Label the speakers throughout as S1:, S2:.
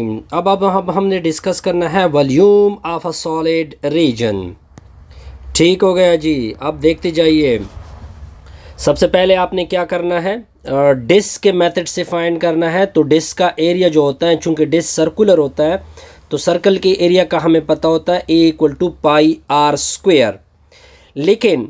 S1: अब हमने डिस्कस करना है volume of a solid region. ठीक हो गया जी। अब देखते जाइए, सबसे पहले आपने क्या करना है, डिस्क के मेथड से फाइंड करना है। तो डिस्क का एरिया जो होता है, चूंकि डिस्क सर्कुलर होता है तो सर्कल के एरिया का हमें पता होता है A = πr²। लेकिन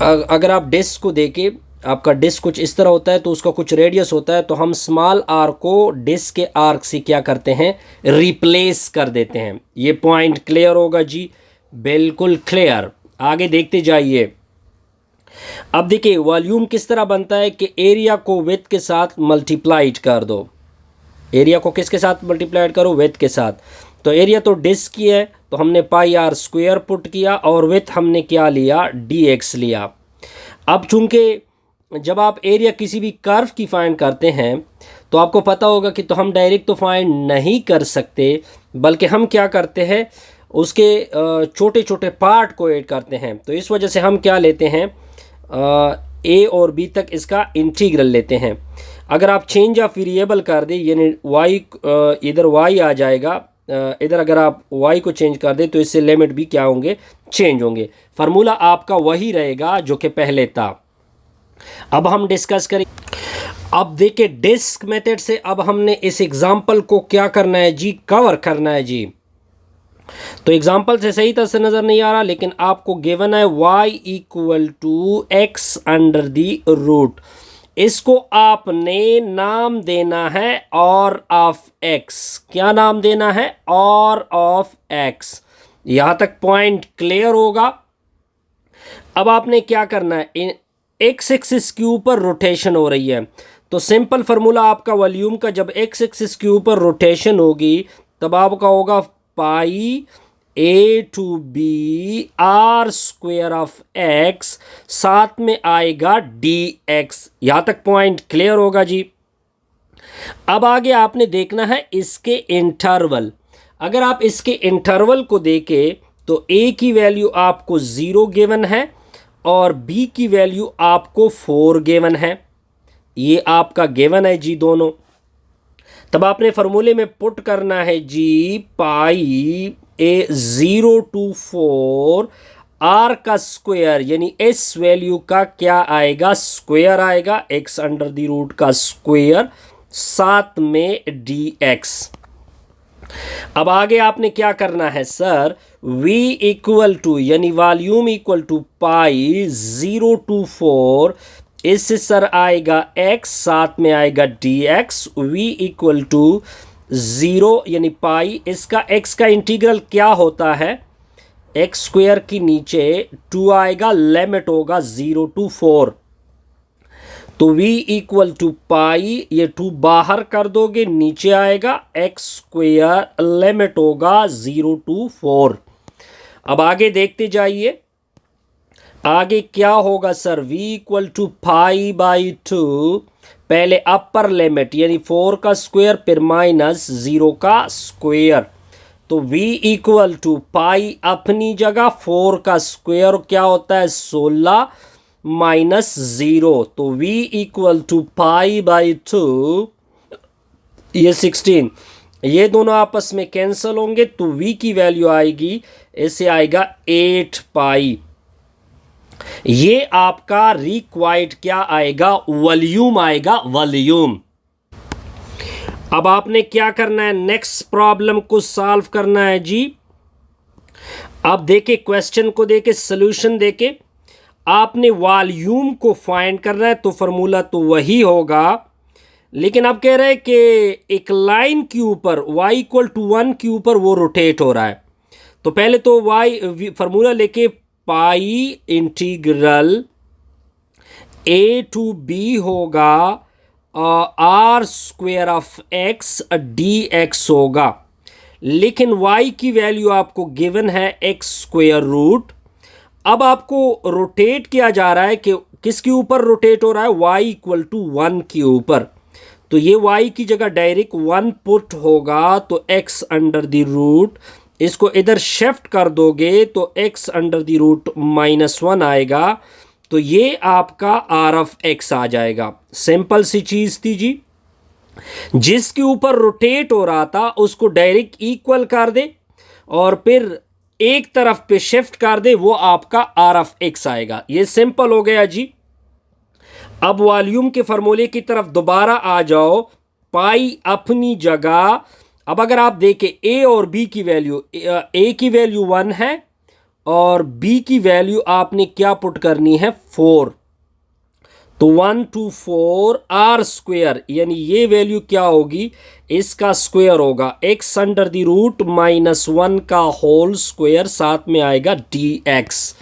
S1: अगर आप डिस्क को देखें, आपका डिस्क कुछ इस तरह होता है तो उसका कुछ रेडियस होता है, तो हम स्मॉल आर को डिस्क के आर्क से क्या करते हैं, रिप्लेस कर देते हैं। ये पॉइंट क्लियर होगा जी, बिल्कुल क्लियर। आगे देखते जाइए। अब देखिए वॉल्यूम किस तरह बनता है कि एरिया को विड्थ के साथ मल्टीप्लाइड कर दो। एरिया को किसके साथ मल्टीप्लाइड करो, विड्थ के साथ। तो एरिया तो डिस्क की है तो हमने πr² पुट किया और विड्थ हमने क्या लिया, dx लिया। अब चूंकि जब आप एरिया किसी भी कर्व की फाइंड करते हैं तो आपको पता होगा कि तो हम डायरेक्ट तो फाइंड नहीं कर सकते, बल्कि हम क्या करते हैं, उसके छोटे छोटे पार्ट को ऐड करते हैं। तो इस वजह से हम क्या लेते हैं, ए और बी तक इसका इंटीग्रल लेते हैं। अगर आप चेंज ऑफ वेरिएबल कर दें, यानी वाई, इधर वाई आ जाएगा, इधर अगर आप y को चेंज कर दें तो इससे लिमिट भी क्या होंगे, चेंज होंगे। फार्मूला आपका वही रहेगा जो कि पहले था। अब हम डिस्कस करें। अब देखिए डिस्क मेथड से अब हमने इस एग्जांपल को क्या करना है जी, कवर करना है जी। तो एग्जांपल से सही तरह से नजर नहीं आ रहा, लेकिन आपको गिवन है y = x√। इसको आपने नाम देना है और ऑफ x। क्या नाम देना है, और ऑफ x। यहां तक पॉइंट क्लियर होगा। अब आपने क्या करना है, x एक्सिस के ऊपर रोटेशन हो रही है, तो सिंपल फार्मूला आपका वॉल्यूम का, जब x एक्सिस के ऊपर रोटेशन होगी तब आपका होगा πa to b r² of x, साथ में आएगा dx। यहां तक पॉइंट क्लियर होगा जी। अब आगे आपने देखना है इसके इंटरवल। अगर आप इसके इंटरवल को देखें तो a की वैल्यू आपको 0 गिवन है और b की वैल्यू आपको 4 गिवन है। ये आपका गिवन है जी दोनों। तब आपने फार्मूले में पुट करना है जी πa0 to 4 r का स्क्वायर, यानी इस वैल्यू का क्या आएगा, स्क्वायर आएगा, x√, का स्क्वायर, साथ में dx। अब आगे आपने क्या करना है सर, v = यानी वॉल्यूम = π0 to 4, इससे सर आएगा x, साथ में आएगा dx। v = 0 यानी पाई, इसका x का इंटीग्रल क्या होता है, x² की नीचे 2 आएगा, लिमिट होगा 0 to 4। तो v = पाई, ये 2 बाहर कर दोगे, नीचे आएगा x², लिमिट होगा 0 to 4। अब आगे देखते जाइए, आगे क्या होगा सर, v = π/2, पहले अपर लिमिट यानी 4 का स्क्वायर, फिर माइनस 0 का स्क्वायर। तो v = पाई अपनी जगह, 4 का स्क्वायर क्या होता है 16 माइनस 0, तो v = π/2, ये 16, ये दोनों आपस में कैंसिल होंगे, तो v की वैल्यू आएगी, इससे आएगा 8 पाई। ये आपका रिक्वायर्ड क्या आएगा, वॉल्यूम आएगा, वॉल्यूम। अब आपने क्या करना है, नेक्स्ट प्रॉब्लम को सॉल्व करना है जी। अब देखे क्वेश्चन को देखे, सॉल्यूशन देखे, आपने वॉल्यूम को फाइंड करना है, तो फार्मूला तो वही होगा, लेकिन अब कह रहे हैं कि एक लाइन के ऊपर y = 1 के ऊपर वो रोटेट हो रहा है। तो पहले तो y फार्मूला लेके पाई इंटीग्रल a to b होगा, r² ऑफ x dx होगा, लेकिन y की वैल्यू आपको गिवन है x²। अब आपको रोटेट किया जा रहा है कि किसके ऊपर रोटेट हो रहा है, y = 1 के ऊपर, तो ये y की जगह डायरेक्ट 1 पुट होगा, तो x√, इसको इधर शिफ्ट कर दोगे तो x√, -1 आएगा, तो ये आपका r ऑफ x आ जाएगा। सिंपल सी चीज थी जी। जिसके ऊपर रोटेट हो रहा था उसको डायरेक्ट इक्वल कर दे और फिर एक तरफ पे शिफ्ट कर दे, वो आपका आर ऑफ एक्स आएगा। ये सिंपल हो गया जी। अब वॉल्यूम के फार्मूले की तरफ दोबारा आ जाओ, पाई अपनी जगह। अब अगर आप देखें ए और बी की वैल्यू, ए की वैल्यू 1 है और बी की वैल्यू आपने क्या पुट करनी है 4, तो 1 to 4 आर स्क्वेयर, यानी ये वैल्यू क्या होगी, इसका स्क्वेयर होगा x अंडर द रूट -1 का होल स्क्वेयर, साथ में आएगा dx।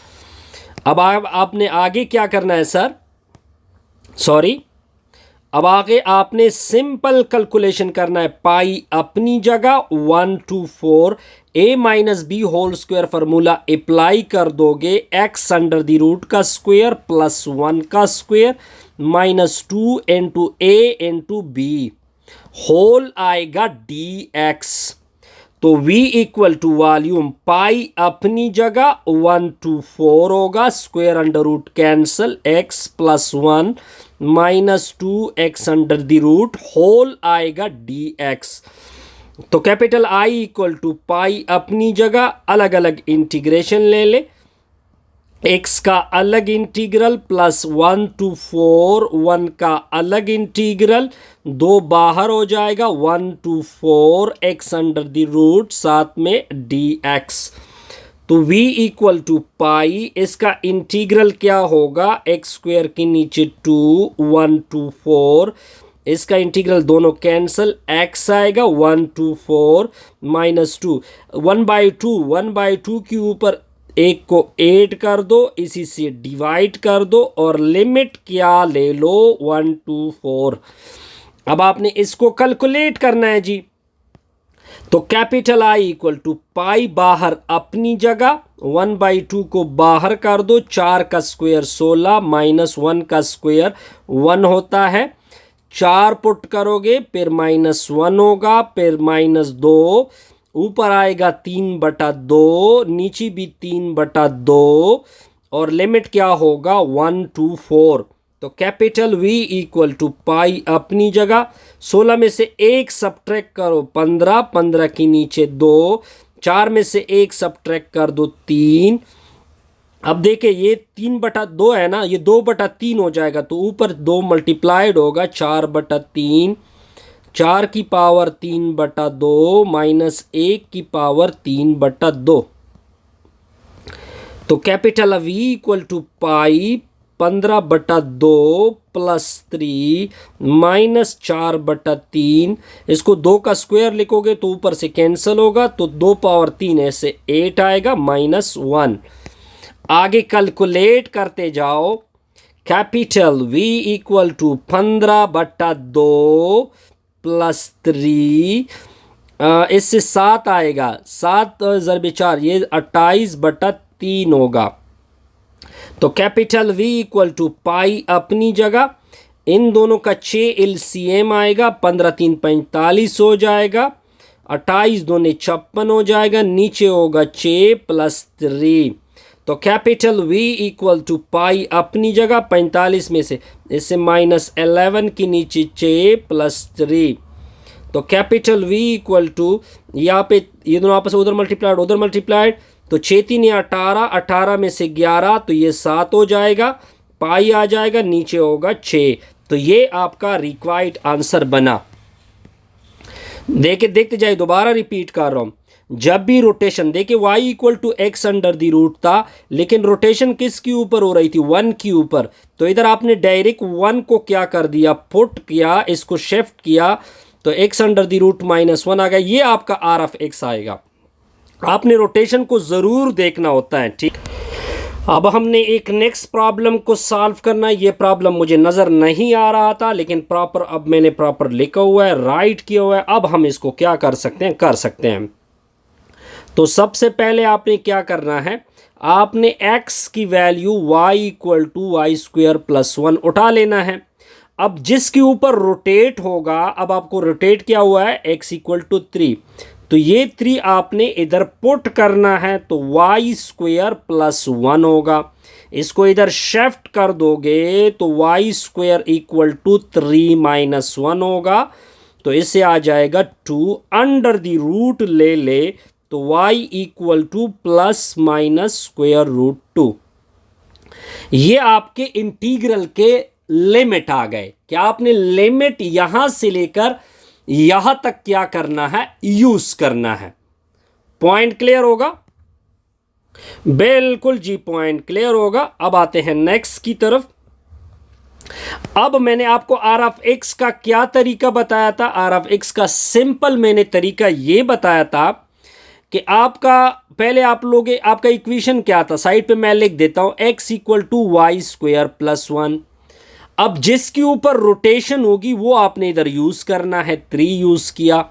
S1: अब आपने आगे क्या करना है सर, सॉरी, अब आगे आपने सिंपल कैलकुलेशन करना है। पाई अपनी जगह 1 to 4 a minus B whole square formula apply कर दोगे, x अंडर द रूट का स्क्वायर प्लस 1 का square -2 into a into B, whole आएगा dx। तो v equal to volume pi अपनी जगह 1 to 4 होगा, square under root cancel, x plus 1 -2 x under the root, whole आएगा dx। तो capital I equal to pi अपनी जगह, अलग अलग इंटीग्रेशन ले ले, x का अलग इंटीग्रल प्लस 1 to 4 1 का अलग इंटीग्रल, दो बाहर हो जाएगा, 1 to 4 x under the root, साथ में dx। तो v इक्वल टू पाई, इसका इंटीग्रल क्या होगा, एक्स स्क्वेयर के नीचे 2 1 to 4, इसका इंटीग्रल दोनों कैंसल, x आएगा 1 to 4 -2, 1/2 के ऊपर एक को ऐड कर दो, इसी से डिवाइड कर दो और लिमिट क्या ले लो 1 to 4। अब आपने इसको कैलकुलेट करना है जी। तो कैपिटल I इक्वल टू पाई बाहर अपनी जगह, 1/2 को बाहर कर दो, 4 का स्क्वायर 16 -1 का स्क्वायर 1 होता है, 4 पुट करोगे फिर -1 होगा, फिर -2, ऊपर आएगा 3/2, नीचे भी 3/2 और लिमिट क्या होगा 1 to 4। तो capital V equal to pi अपनी जगह, 16 में से 1 सब्ट्रैक्ट करो 15, 15 के नीचे 2, 4 में से 1 सब्ट्रैक्ट कर दो 3। अब देखिए ये 3/2 है ना, ये 2/3 हो जाएगा, तो ऊपर 2 मल्टीप्लाइड होगा, 4/3, 4 की पावर 3/2 माइनस 1 की पावर 3/2। तो capital V equal to pi 15/2 plus 3 minus 4/3, इसको 2 का स्क्वायर लिखोगे तो ऊपर से कैंसिल होगा, तो 2 पावर 3 ऐसे 8 आएगा -1। आगे कैलकुलेट करते जाओ, capital V equal to 15/2 plus 3, इससे 7 आएगा, 7 ज़रबे 4 ये 28/3 होगा। तो capital V equal to pi अपनी जगह, इन दोनों का 6 LCM आएगा, 15 3 45 हो जाएगा, 28 दूनी 56 हो जाएगा, नीचे होगा 6 प्लस 3। तो capital V equal to pi अपनी जगह, 45 में से इससे -11 के नीचे 6 प्लस 3। तो कैपिटल V इक्वल टू, यहाँ पे ये दोनों आपस में उधर मल्टीप्लाइड, तो 6 3 18, 18 में से 11 तो ये 7 हो जाएगा, पाई आ जाएगा, नीचे होगा 6। तो ये आपका रिक्वायर्ड आंसर बना। देखते जाए, दोबारा रिपीट कर रहा हूँ, जब भी रोटेशन, देखिए y equal to X under the root था, लेकिन रोटेशन किसके ऊपर हो रही थी, 1 के ऊपर, तो इधर आपने डायरेक्ट 1 को क्या कर दिया, पुट किया, इसको शिफ्ट किया, तो x अंडर द रूट -1 आ गया, ये आपका आर ऑफ एक्स आएगा। आपने रोटेशन को ज़रूर देखना होता है, ठीक। अब हमने एक नेक्स्ट प्रॉब्लम को सॉल्व करना है। ये प्रॉब्लम मुझे नज़र नहीं आ रहा था, लेकिन प्रॉपर अब मैंने प्रॉपर लिखा हुआ है, राइट किया हुआ है। अब हम इसको क्या कर सकते हैं। तो सबसे पहले आपने क्या करना है, आपने x की value y equal to Y square plus 1 उठा लेना है। अब जिसके ऊपर रोटेट होगा, अब आपको रोटेट क्या हुआ है, x इक्वल टू 3, तो ये 3 आपने इधर पुट करना है, तो वाई स्क्वायर प्लस 1 होगा। इसको इधर शिफ्ट कर दोगे तो वाई स्क्वायर इक्वल टू 3 - 1 होगा, तो इससे आ जाएगा 2 अंडर द रूट ले ले तो y equal to plus minus square root 2। ये आपके इंटीग्रल के लिमिट आ गए। क्या आपने लिमिट यहां से लेकर यहां तक क्या करना है, यूज करना है। पॉइंट क्लियर होगा? बिल्कुल जी, पॉइंट क्लियर होगा। अब आते हैं नेक्स्ट की तरफ। अब मैंने आपको आर ऑफ एक्स का क्या तरीका बताया था? आर ऑफ एक्स का सिंपल मैंने तरीका यह बताया था कि आपका पहले आप लोग आपका इक्वेशन क्या था, साइड पे मैं लिख देता हूं, x equal to Y square plus 1। अब जिसके ऊपर रोटेशन होगी वो आपने इधर यूज करना है, 3 यूज किया।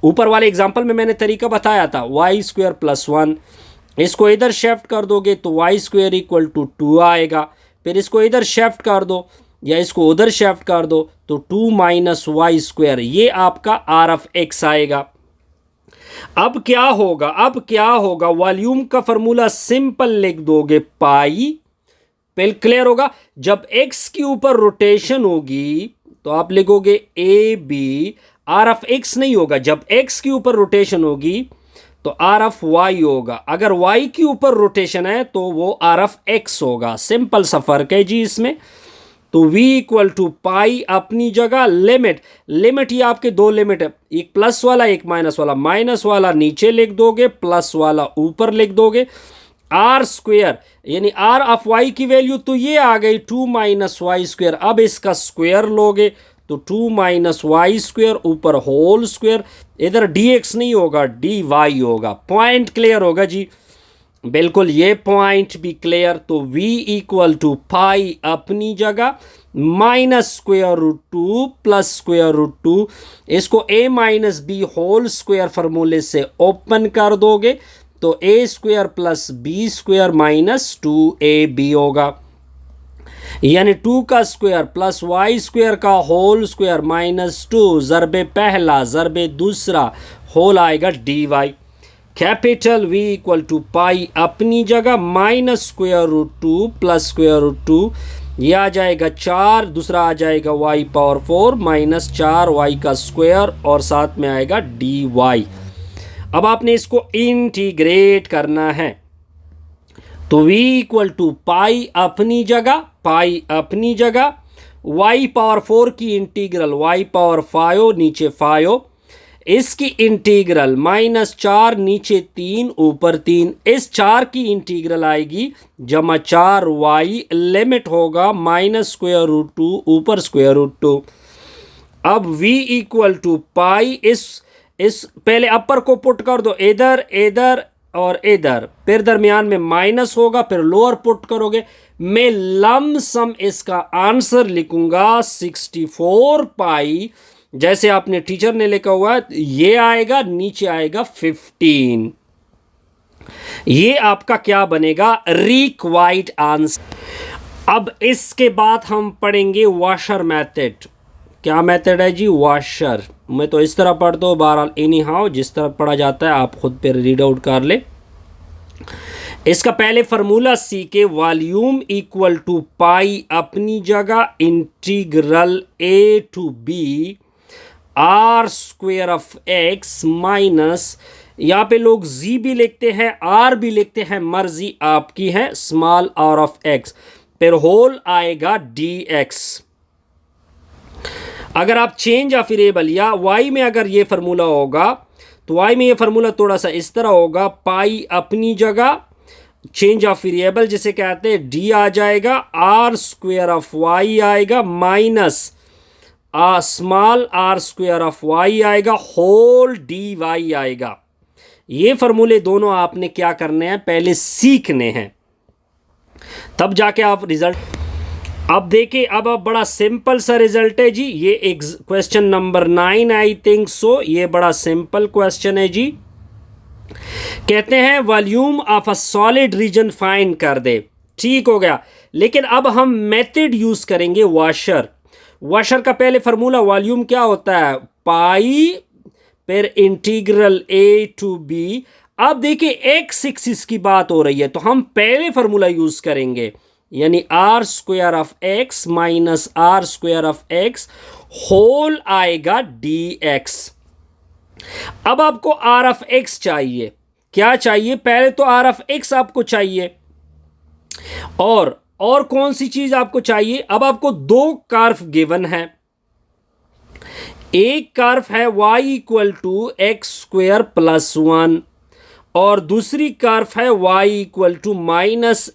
S1: ऊपर वाले एग्जांपल में मैंने तरीका बताया था, वाई स्क्वायर प्लस 1। इसको इधर शिफ्ट कर दोगे तो वाई स्क्वायर इक्वल टू 2 आएगा। फिर इसको इधर शिफ्ट कर दो या इसको उधर शिफ्ट कर दो तो 2 माइनस वाई स्क्वायर, ये आपका आर ऑफ एक्स आएगा। अब क्या होगा? अब क्या होगा? वॉल्यूम का फॉर्मूला सिंपल लिख दोगे, पाई। पहले क्लियर होगा? जब एक्स के ऊपर रोटेशन होगी तो आप लिखोगे A B, R of X नहीं होगा। जब एक्स के ऊपर रोटेशन होगी तो आर ऑफ वाई होगा। अगर वाई के ऊपर रोटेशन है तो वो आर ऑफ एक्स होगा। सिंपल सा फर्क है जी इसमें। तो v इक्वल टू पाई अपनी जगह, लिमिट ये आपके 2 लिमिट है, एक प्लस वाला एक माइनस वाला। माइनस वाला नीचे लिख दोगे, प्लस वाला ऊपर लिख दोगे। आर स्क्वेयर यानी आर ऑफ वाई की वैल्यू तो ये आ गई 2 माइनस वाई स्क्वेयर। अब इसका स्क्वेयर लोगे तो 2 माइनस वाई स्क्वेयर ऊपर होल स्क्वेयर। इधर dx नहीं होगा, dy होगा। पॉइंट क्लियर होगा जी? बिल्कुल, ये पॉइंट भी क्लियर। तो v इक्वल टू पाई अपनी जगह, minus square root 2 plus square root 2। इसको a minus B whole square formula से ओपन कर दोगे तो a square plus B square minus 2ab होगा। यानी 2 का स्क्वायर प्लस वाई स्क्वायर का होल स्क्वायर माइनस 2 ज़रबे पहला ज़रबे दूसरा होल आएगा dy। Capital V equal to pi अपनी जगह, minus square root 2 plus square root 2, यह आ जाएगा 4, दूसरा आ जाएगा y पावर 4 माइनस 4y का स्क्वायर और साथ में आएगा dy। अब आपने इसको इंटीग्रेट करना है तो v इक्वल टू पाई अपनी जगह, y पावर 4 की इंटीग्रल y पावर 5 नीचे 5, इसकी इंटीग्रल माइनस 4 नीचे 3 ऊपर 3, इस 4 की इंटीग्रल आएगी जमा 4y, लिमिट होगा माइनस स्क्वायर रूट 2 ऊपर स्क्वायर रूट 2। अब v इक्वल टू पाई, इस पहले अपर को पुट कर दो, इधर और इधर, फिर दरमियान में माइनस होगा, फिर लोअर पुट करोगे। मैं लमसम इसका आंसर लिखूंगा 64 पाई, जैसे आपने टीचर ने लिखा हुआ है ये आएगा, नीचे आएगा 15। ये आपका क्या बनेगा? Required answer. अब इसके बाद हम पढ़ेंगे वॉशर मेथड। क्या मेथड है जी? वॉशर। मैं तो इस तरह पढ़ता हूँ, बहरहाल एनी हाउ जिस तरह पढ़ा जाता है आप खुद पे रीड आउट कर ले। इसका पहले फार्मूला सीखे, वॉल्यूम इक्वल टू पाई अपनी जगह, integral a to b R square of X minus, यहाँ पे लोग z भी लिखते हैं r भी लिखते हैं, मर्जी आपकी है, स्मॉल r ऑफ x, फिर होल आएगा dx। अगर आप चेंज ऑफ वेरिएबल या y में अगर ये फार्मूला होगा तो y में ये फार्मूला थोड़ा सा इस तरह होगा, पाई अपनी जगह, चेंज ऑफ वेरिएबल जिसे कहते हैं d आ जाएगा, आर स्क्वेयर ऑफ y आएगा minus small r square of y आएगा, होल dy आएगा। ये फार्मूले दोनों आपने क्या करने हैं? पहले सीखने हैं, तब जाके आप रिजल्ट। अब देखिए, अब बड़ा सिंपल सा रिजल्ट है जी। ये एक question number 9 I think so, ये बड़ा सिंपल क्वेश्चन है जी। कहते हैं volume of a solid region find कर दे। ठीक हो गया, लेकिन अब हम मेथड यूज करेंगे वॉशर। वॉशर का पहले फार्मूला वॉल्यूम क्या होता है? पाई, फिर इंटीग्रल a टू b। अब देखिए एक्स एक्सिस की बात हो रही है तो हम पहले फार्मूला यूज करेंगे, यानी R square of X minus R square of X whole आएगा dx। अब आपको r ऑफ x चाहिए। क्या चाहिए? पहले तो r ऑफ x आपको चाहिए, और कौन सी चीज आपको चाहिए? अब आपको दो कर्व गिवन है। एक कर्व है y equal to x square plus 1 और दूसरी कर्व है y equal to minus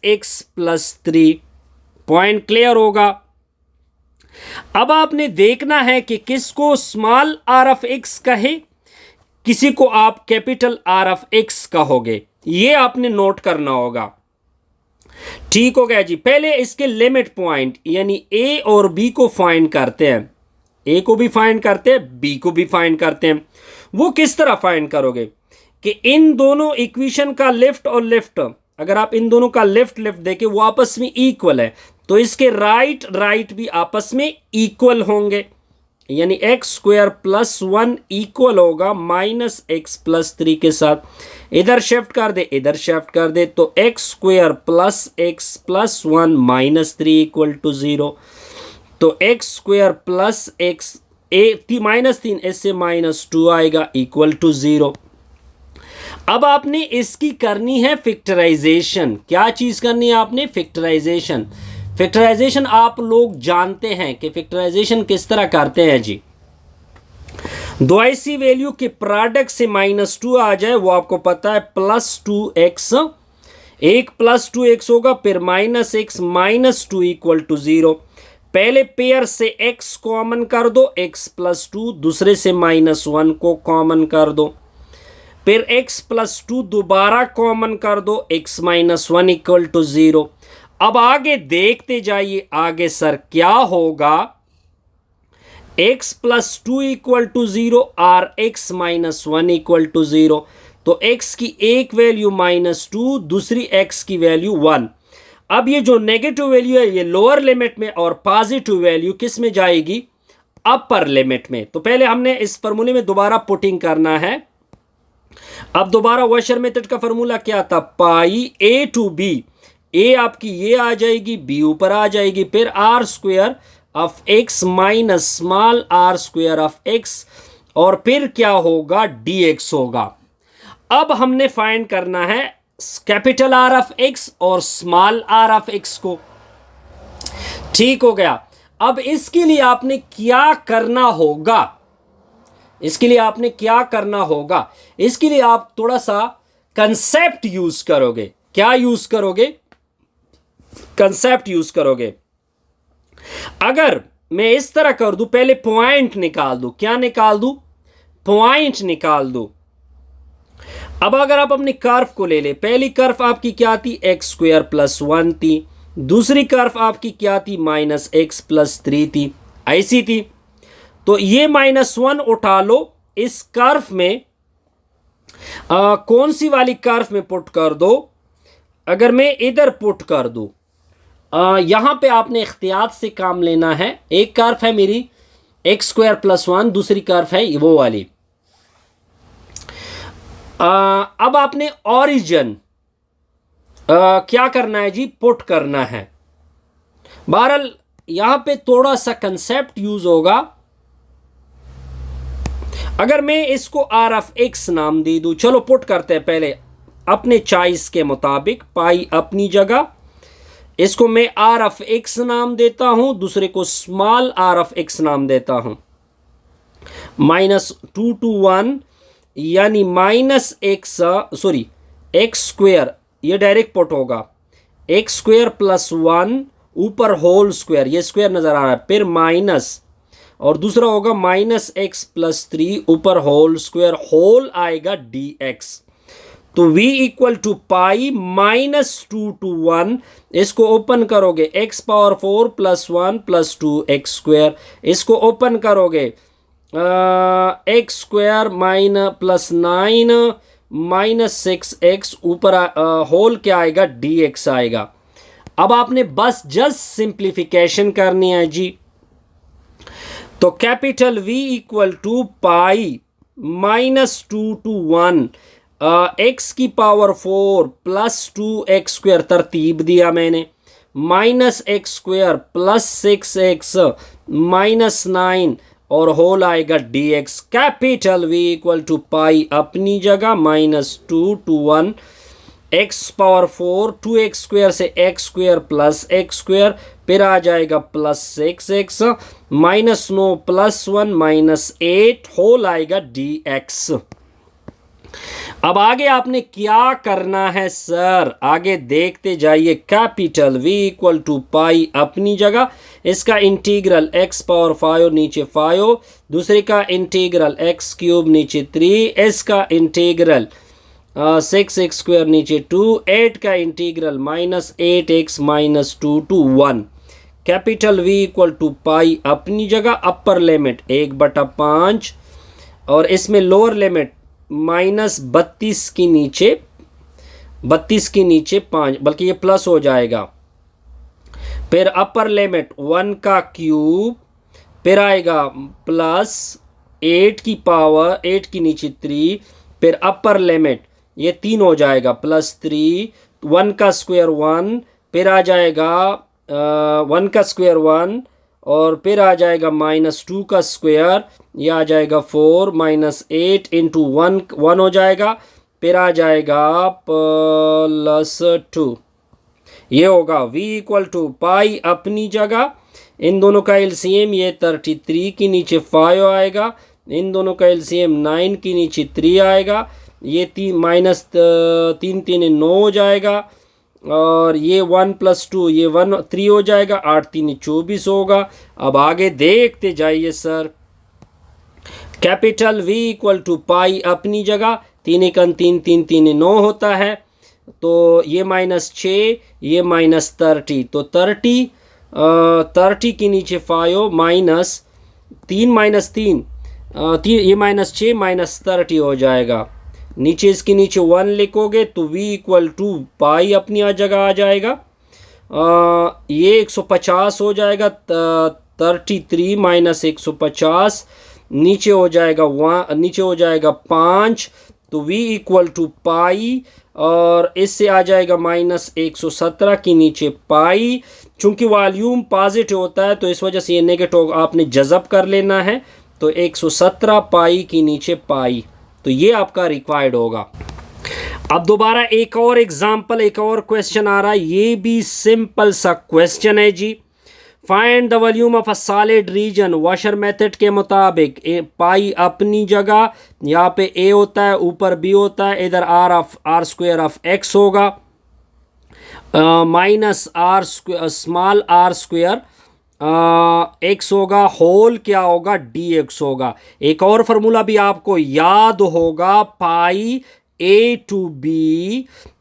S1: X plus 3। Point clear होगा? अब आपने देखना है कि किसको स्मॉल आर ऑफ एक्स कहे, किसी को आप कैपिटल आर ऑफ एक्स कहोगे। ये आपने नोट करना होगा। ठीक हो गया जी। पहले इसके लिमिट पॉइंट यानी ए और बी को फाइंड करते हैं। ए को भी फाइंड करते हैं, बी को भी फाइंड करते हैं। वो किस तरह फाइंड करोगे कि इन दोनों इक्वेशन का लेफ्ट और लेफ्ट, अगर आप इन दोनों का लेफ्ट लेफ्ट देखें वो आपस में इक्वल है, तो इसके राइट राइट भी आपस में इक्वल होंगे, यानी एक्स स्क्वायर प्लस 1 इक्वल होगा माइनस एक्स प्लस 3 के साथ। इधर शिफ्ट कर दे, इधर शिफ्ट कर दे, तो X square plus X plus 1 minus 3 equal to 0। तो X square plus X minus 3 इससे माइनस 2 आएगा इक्वल टू 0। अब आपने इसकी करनी है फैक्टराइजेशन। क्या चीज करनी है आपने? फैक्टराइजेशन। फैक्टराइजेशन आप लोग जानते हैं कि फैक्टराइजेशन किस तरह करते हैं जी। दो ऐसी वैल्यू के प्रोडक्ट से -2 आ जाए, वो आपको पता है +2x, एक +2x होगा, फिर -x -2 इक्वल टू 0। पहले पेयर से x कॉमन कर दो, x + 2, दूसरे से -1 को कॉमन कर दो, फिर x + 2 दोबारा कॉमन कर दो, x -1 इक्वल टू 0। अब आगे देखते जाइए, आगे सर क्या होगा? x + 2 इक्वल टू 0 और x -1 इक्वल टू 0। तो x की एक वैल्यू -2, दूसरी x की वैल्यू 1। अब ये जो नेगेटिव वैल्यू है ये लोअर लिमिट में और पॉजिटिव वैल्यू किस में जाएगी? अपर लिमिट में। तो पहले हमने इस फॉर्मूले में दोबारा पुटिंग करना है। अब दोबारा वॉशर मेथड का फॉर्मूला क्या था? Pi a to b। A आपकी ये आ जाएगी, बी ऊपर आ जाएगी, फिर R square of X minus small R square of X, और फिर क्या होगा? dx होगा। अब हमने फाइंड करना है कैपिटल आर ऑफ एक्स और स्मॉल आर ऑफ एक्स को। ठीक हो गया। अब इसके लिए आपने क्या करना होगा? इसके लिए आपने क्या करना होगा? इसके लिए आप थोड़ा सा कंसेप्ट यूज करोगे। क्या यूज करोगे? कंसेप्ट यूज करोगे। अगर मैं इस तरह कर दूं, पहले पॉइंट निकाल दूं। क्या निकाल दूं? पॉइंट निकाल दूं। अब अगर आप अपनी कर्व को ले ले, पहली कर्व आपकी क्या थी? एक्स स्क्वायर प्लस 1 थी, दूसरी कर्व आपकी क्या थी? -x प्लस 3 थी, ऐसी थी। तो ये -1 उठा लो, इस कर्व में कौन सी वाली कर्व में पुट कर दो। अगर मैं इधर पुट कर दूं, यहां पे आपने इख्तियार से काम लेना है। एक कर्व है मेरी एक्स स्क्वायर प्लस 1, दूसरी कर्व है वो वाली। अब आपने ओरिजिन क्या करना है जी? पुट करना है। बहरहाल यहां पे थोड़ा सा कंसेप्ट यूज होगा। अगर मैं इसको आर ऑफ एक्स नाम दे दूं, चलो पुट करते हैं पहले अपने चॉइस के मुताबिक। पाई अपनी जगह, इसको मैं आर ऑफ एक्स नाम देता हूं, दूसरे को स्मॉल आर ऑफ एक्स नाम देता हूं। -2 to 1 यानी -x, सॉरी एक्स स्क्वेयर, ये डायरेक्ट पुट होगा। एक्स स्क्वेयर प्लस 1 ऊपर होल स्क्वेयर, ये स्क्वेयर नजर आ रहा है, फिर माइनस, और दूसरा होगा -x प्लस 3 ऊपर होल स्क्वेयर, होल आएगा dx। तो v equal to pi -2 to 1, इसको ओपन करोगे x power 4 plus 1 plus 2 X square, इसको ओपन करोगे एक्स स्क्वेयर प्लस 9 -6x ऊपर होल क्या आएगा? dx आएगा। अब आपने बस जस्ट सिंप्लीफिकेशन करनी है जी। तो capital V equal to pi -2 to 1 x की पावर 4 प्लस 2 एक्स स्क्वेयर तरतीब दिया मैंने, minus X square plus 6x minus 9 और होल आएगा dx। Capital V equal to pi अपनी जगह -2 to 1 x power 4 2x square से x square plus x square, फिर आ जाएगा प्लस 6x -9 प्लस 1 -8 होल आएगा dx। अब आगे आपने क्या करना है सर, आगे देखते जाइए। Capital V equal to pi अपनी जगह, इसका इंटीग्रल x पावर 5 नीचे 5, दूसरे का इंटीग्रल x क्यूब नीचे 3, इसका इंटीग्रल 6x स्क्वायर नीचे 2, 8 का integral -8x -2 to 1। Capital V equal to pi अपनी जगह, अपर लिमिट 1/5 और इसमें लोअर लिमिट -32 की नीचे 5, बल्कि ये प्लस हो जाएगा। फिर अपर लिमिट 1 का क्यूब, फिर आएगा प्लस 8 की पावर 8 की नीचे 3, फिर अपर लिमिट ये 3 हो जाएगा +3, 1 का स्क्वायर 1, फिर आ जाएगा 1 का स्क्वायर 1 और फिर आ जाएगा -2 का स्क्वायर, ये आ जाएगा 4 -8 इंटू 1 हो जाएगा, फिर आ जाएगा +2। ये होगा V इक्वल टू पाई अपनी जगह, इन दोनों का एलसीएम ये 33 की नीचे 5 आएगा, इन दोनों का एलसीएम 9 की नीचे 3 आएगा, ये 3 3 9 हो जाएगा और ये 1 + 2 ये 3 हो जाएगा, 8 3 24 होगा। अब आगे देखते जाइए sir. Capital V equal to pi अपनी जगह, 3 × 3 3 3 9 होता है, तो ये -6 ये -30, तो 30 के नीचे 5 -3 ये -6 -30 हो जाएगा। नीचे इसके नीचे 1 लिखोगे तो V इक्वल टू पाई अपनी जगह आ जाएगा। ये 150 हो जाएगा, 33 - 150 नीचे हो जाएगा 5, तो V इक्वल टू पाई और इससे आ जाएगा -117 की नीचे पाई। चूंकि वॉल्यूम पॉजिटिव होता है तो इस वजह से ये नेगेटिव आपने जज़ब कर लेना है, तो 117 पाई की नीचे पाई, तो ये आपका रिक्वायर्ड होगा। अब दोबारा एक और एग्जाम्पल, एक और क्वेश्चन आ रहा है, ये भी सिंपल सा क्वेश्चन है जी। Find the volume of a solid region, washer method के मुताबिक पाई अपनी जगह, यहाँ पे A होता है, ऊपर B होता है, इधर r स्क्वायर ऑफ x होगा, -r small r square x होगा, होल क्या होगा dx होगा। एक और फार्मूला भी आपको याद होगा, पाई A to B,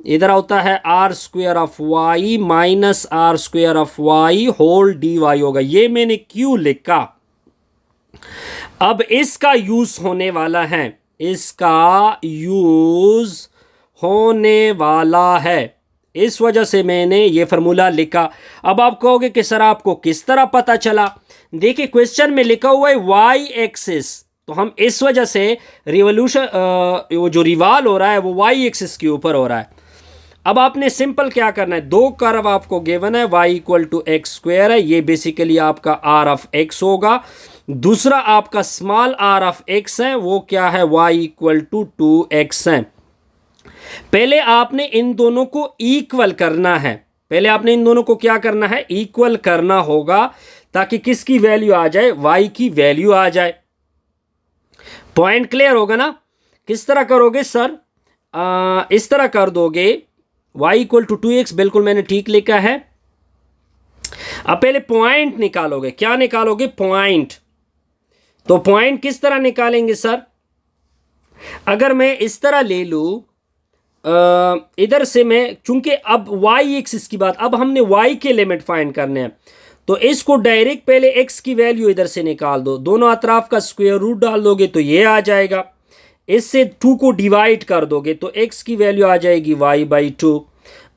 S1: इधर होता है r square of y -r square of y whole dy होगा। ये मैंने क्यों लिखा, अब इसका यूज होने वाला है, इस वजह से मैंने ये फार्मूला लिखा। अब आप कहोगे कि सर आपको किस तरह पता चला, देखिए क्वेश्चन में लिखा हुआ है y एक्सिस, तो हम इस वजह से रिवोल्यूशन वो जो रिवाल हो रहा है वो y एक्सिस के ऊपर हो रहा है। अब आपने सिंपल क्या करना है, दो कर्व आपको गिवन है, y equal to X square है, ये बेसिकली आपका r ऑफ x होगा, दूसरा आपका स्मॉल r ऑफ x है, वो क्या है y इक्वल टू 2x है। पहले आपने इन दोनों को इक्वल करना है, पहले आपने इन दोनों को क्या करना है, इक्वल करना होगा, ताकि किसकी वैल्यू आ जाए, y की वैल्यू आ जाए। पॉइंट क्लियर होगा ना। किस तरह करोगे सर, इस तरह कर दोगे, y इक्वल टू 2x, बिल्कुल मैंने ठीक लिखा है। अब पहले पॉइंट निकालोगे, क्या निकालोगे, पॉइंट। तो पॉइंट किस तरह निकालेंगे सर, अगर मैं इस तरह ले लूं, इधर से मैं, चूंकि अब y एक्सिस की बात, अब हमने y के लिमिट फाइंड करने हैं, तो इसको डायरेक्ट पहले x की वैल्यू इधर से निकाल दो, दोनों अतराफ का स्क्वायर रूट डाल दोगे तो ये आ जाएगा, इससे 2 को डिवाइड कर दोगे तो x की वैल्यू आ जाएगी y/2।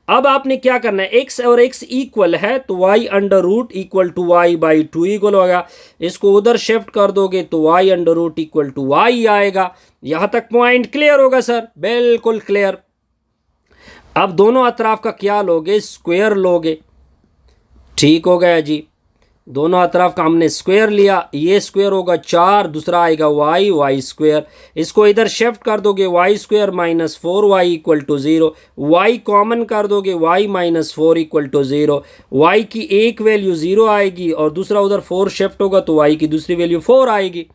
S1: अब आपने क्या करना है, x और x इक्वल है तो y under root equal to y/2 equal होगा, इसको उधर शिफ्ट कर दोगे तो y under root equal to y आएगा। यहां तक पॉइंट क्लियर होगा सर, बिल्कुल क्लियर। अब दोनों अतराफ का क्या लोगे, स्क्वायर लोगे, ठीक हो गया जी। दोनों अतराफ का हमने स्क्वायर लिया, ये स्क्वायर होगा 4, दूसरा आएगा वाई स्क्वायर, इसको इधर शिफ्ट कर दोगे y square minus 4y equal to 0, y common कर दोगे y minus 4 equal to 0, y की एक वैल्यू 0 आएगी और दूसरा उधर 4 शिफ्ट होगा तो y की दूसरी वैल्यू 4 आएगी।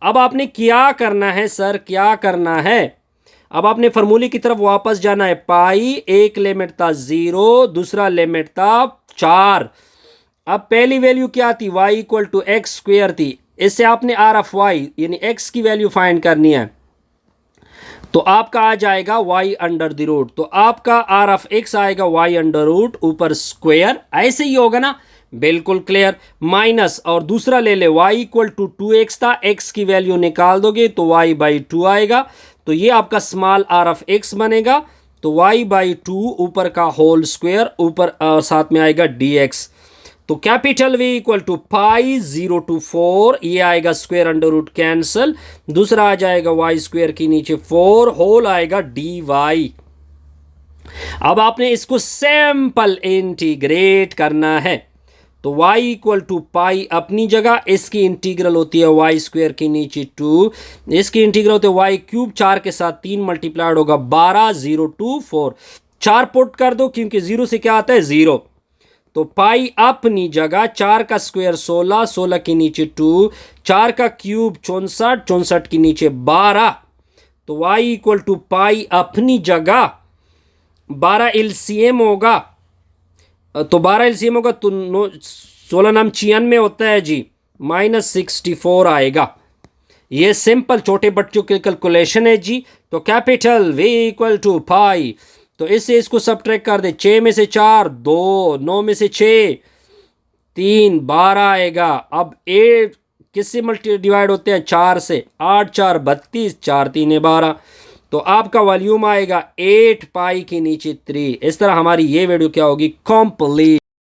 S1: अब आपने क्या करना है सर, क्या करना है, अब आपने फार्मूले की तरफ वापस जाना है। पाई एक लिमिट था 0, दूसरा लिमिट था 4। अब पहली वैल्यू क्या थी, y equal to x square थी, इससे आपने आर ऑफ वाई यानी x की वैल्यू फाइंड करनी है, तो आपका आ जाएगा y अंडर द रूट, तो आपका आर ऑफ x आएगा y अंडर रूट ऊपर स्क्वेयर, ऐसे ही होगा ना, बिल्कुल क्लियर। माइनस और दूसरा ले ले y इक्वल टू 2x था, x की वैल्यू निकाल दोगे तो y बाई 2 आएगा, तो ये आपका स्मॉल आर ऑफ x बनेगा, तो y बाई 2 ऊपर का होल स्क्वेयर ऊपर और साथ में आएगा dx, तो capital V equal to pi 0 to 4, ये आएगा स्क्वायर अंडर रूट कैंसल, दूसरा आ जाएगा y स्क्वायर की नीचे 4 होल आएगा dy। अब आपने इसको सिंपल इंटीग्रेट करना है, तो y इक्वल टू पाई अपनी जगह, इसकी इंटीग्रल होती है y स्क्वायर की नीचे 2, इसकी इंटीग्रल होती है y क्यूब, 4 के साथ 3 मल्टीप्लाइड होगा 12, 0 to 4, 4 पुट कर दो क्योंकि 0 से क्या आता है 0, तो पाई अपनी जगह, 4 का स्क्वायर 16, 16 के नीचे 2, 4 का क्यूब 64, 64 के नीचे 12, तो y इक्वल टू पाई अपनी जगह 12 एलसीएम होगा, तो 12 एलसीएम होगा तो 16 नाम 96 होता है जी, माइनस 64 आएगा। ये सिंपल छोटे बच्चों की कैलकुलेशन है जी। तो कैपिटल V इक्वल टू पाई, तो इससे इसको सब्ट्रैक्ट कर दे, 6 में से 4 2, 9 में से 6 3, 12 आएगा। अब 8 किससे मल्टी डिवाइड होते हैं, 4 से, 8 4 32, 4 3 12, तो आपका वॉल्यूम आएगा 8 पाई के नीचे 3। इस तरह हमारी ये वीडियो क्या होगी, कंप्लीट।